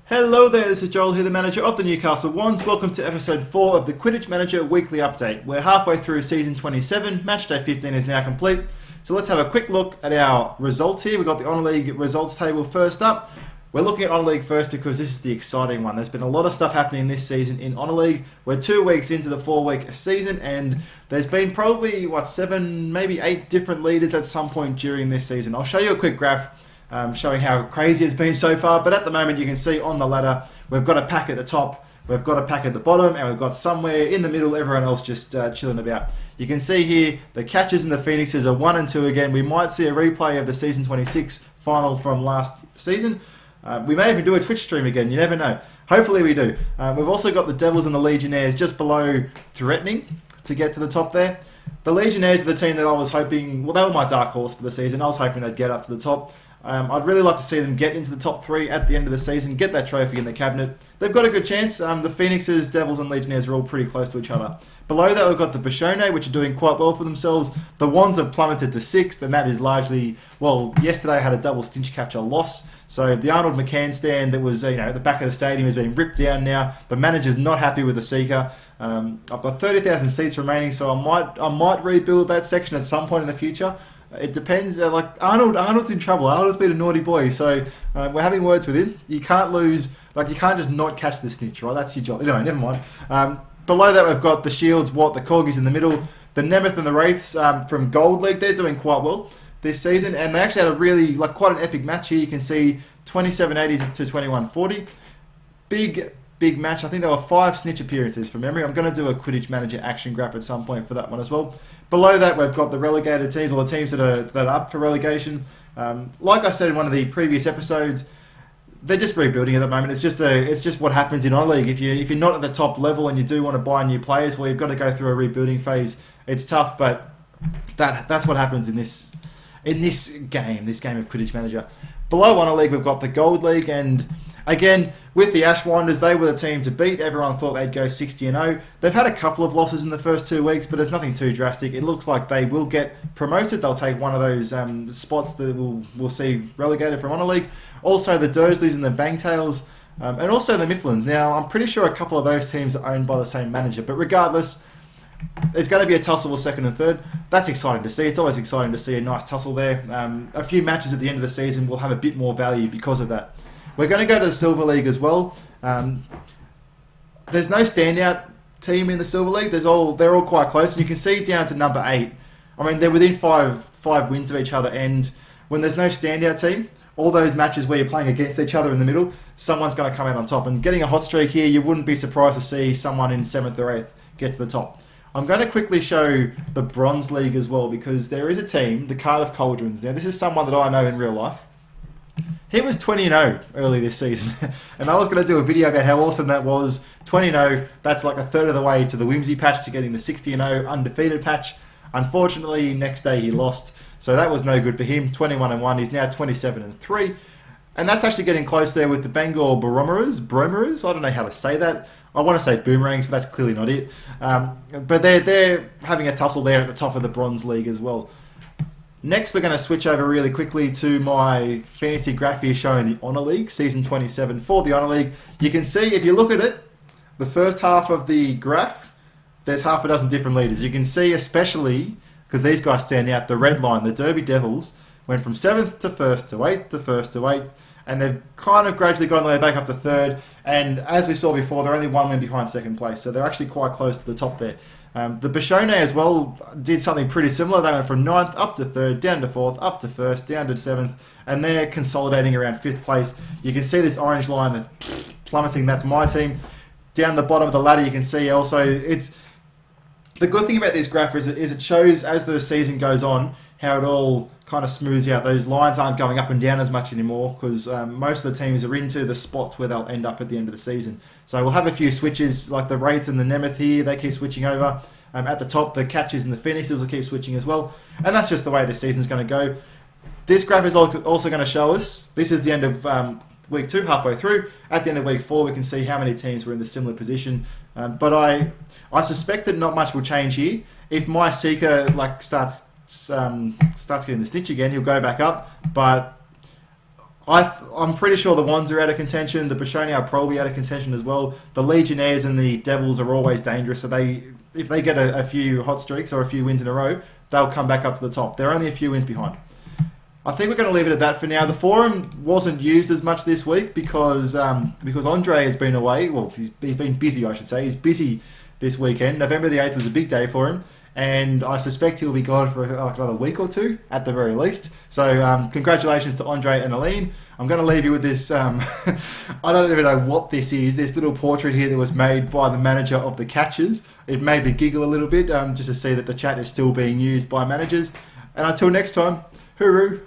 Hello there, this is Joel here, the manager of the Newcastle Wands. Welcome to episode 4 of the Quidditch Manager Weekly Update. We're halfway through season 27, match day 15 is now complete. So let's have a quick look at our results here. We've got the Honour League results table first up. We're looking at Honour League first because this is the exciting one. There's been a lot of stuff happening this season in Honour League. We're 2 weeks into the 4-week season and there's been probably, 7, maybe 8 different leaders at some point during this season. I'll show you a quick graph showing how crazy it's been so far, but at the moment you can see on the ladder we've got a pack at the top, we've got a pack at the bottom, and we've got somewhere in the middle everyone else just chilling about. You can see here the Catchers and the Phoenixes are 1 and 2 again. We might see a replay of the season 26 final from last season. We may even do a Twitch stream again, you never know. Hopefully we do. We've also got the Devils and the Legionnaires just below threatening to get to the top there. The Legionnaires are the team that I was hoping, well, they were my dark horse for the season. I was hoping they'd get up to the top. I'd really like to see them get into the top 3 at the end of the season, get that trophy in the cabinet. They've got a good chance. The Phoenixes, Devils and Legionnaires are all pretty close to each other. Below that we've got the Bichonnet, which are doing quite well for themselves. The Wands have plummeted to 6th, and that is largely, well, yesterday I had a double stinch capture loss. So the Arnold McCann stand that was, at the back of the stadium is being ripped down now. The manager's not happy with the Seeker. I've got 30,000 seats remaining, so I might rebuild that section at some point in the future. It depends. Arnold's in trouble. Arnold's been a naughty boy, so we're having words with him. You can't lose. You can't just not catch the snitch, right? That's your job. Anyway, never mind. Below that, we've got the Shields, the Corgis in the middle, the Nemeth and the Wraiths from Gold League. They're doing quite well this season, and they actually had a really quite an epic match here. You can see 2780 to 2140. Big match. I think there were 5 snitch appearances from memory. I'm going to do a Quidditch Manager action graph at some point for that one as well. Below that, we've got the relegated teams, or the teams that are up for relegation. Like I said in one of the previous episodes, they're just rebuilding at the moment. It's just what happens in Honour League. If you're not at the top level and you do want to buy new players, well, you've got to go through a rebuilding phase. It's tough, but that's what happens in this game of Quidditch Manager. Below Honour League, we've got the Gold League, and again, with the Ashwinders, they were the team to beat. Everyone thought they'd go 60-0. They've had a couple of losses in the first 2 weeks, but it's nothing too drastic. It looks like they will get promoted. They'll take one of those spots that we'll see relegated from Honour League. Also, the Dursleys and the Bangtails, and also the Mifflins. Now, I'm pretty sure a couple of those teams are owned by the same manager, but regardless, there's going to be a tussle for 2nd and 3rd. That's exciting to see. It's always exciting to see a nice tussle there. A few matches at the end of the season will have a bit more value because of that. We're going to go to the Silver League as well. There's no standout team in the Silver League. They're all quite close, and you can see down to number 8. I mean, they're within five wins of each other, and when there's no standout team, all those matches where you're playing against each other in the middle, someone's going to come out on top. And getting a hot streak here, you wouldn't be surprised to see someone in 7th or 8th get to the top. I'm going to quickly show the Bronze League as well, because there is a team, the Cardiff Cauldrons. Now, this is someone that I know in real life. He was 20-0 early this season, and I was going to do a video about how awesome that was. 20-0, that's like a third of the way to the Whimsy patch, to getting the 60-0 undefeated patch. Unfortunately, next day he lost, so that was no good for him. 21-1, he's now 27-3, and that's actually getting close there with the Bangor Bromerers. I don't know how to say that. I want to say Boomerangs, but that's clearly not it. But they're having a tussle there at the top of the Bronze League as well. Next, we're going to switch over really quickly to my fancy graph here showing the Honour League, Season 27 for the Honour League. You can see, if you look at it, the first half of the graph, there's half a dozen different leaders. You can see, especially, because these guys stand out, the red line, the Derby Devils, went from 7th to 1st to 8th to 1st to 8th, and they've kind of gradually gotten their way back up to 3rd, and as we saw before, they're only 1 win behind 2nd place, so they're actually quite close to the top there. The Bichonnet as well did something pretty similar. They went from 9th up to 3rd, down to 4th, up to 1st, down to 7th, and they're consolidating around 5th place. You can see this orange line that's plummeting, that's my team. Down the bottom of the ladder, you can see also, the good thing about this graph is it shows, as the season goes on, how it all kind of smooths out. Those lines aren't going up and down as much anymore, because most of the teams are into the spots where they'll end up at the end of the season. So we'll have a few switches, like the Wraiths and the Nemeth here, they keep switching over. At the top, the Catchers and the Phoenixes will keep switching as well. And that's just the way the season's going to go. This graph is also going to show us, this is the end of week 2, halfway through. At the end of week 4, we can see how many teams were in the similar position. But I suspect that not much will change here. If my Seeker starts getting the stitch again, he'll go back up. But I'm pretty sure the Wands are out of contention. The Bashoni are probably out of contention as well. The Legionnaires and the Devils are always dangerous. So if they get a few hot streaks or a few wins in a row, they'll come back up to the top. They're only a few wins behind. I think we're going to leave it at that for now. The forum wasn't used as much this week because Andre has been away. Well, he's been busy, I should say. He's busy this weekend. November the 8th was a big day for him. And I suspect he'll be gone for like another week or two, at the very least. So congratulations to Andre and Aline. I'm going to leave you with this, I don't even know what this is, this little portrait here that was made by the manager of the Catchers. It made me giggle a little bit, just to see that the chat is still being used by managers. And until next time, hooroo.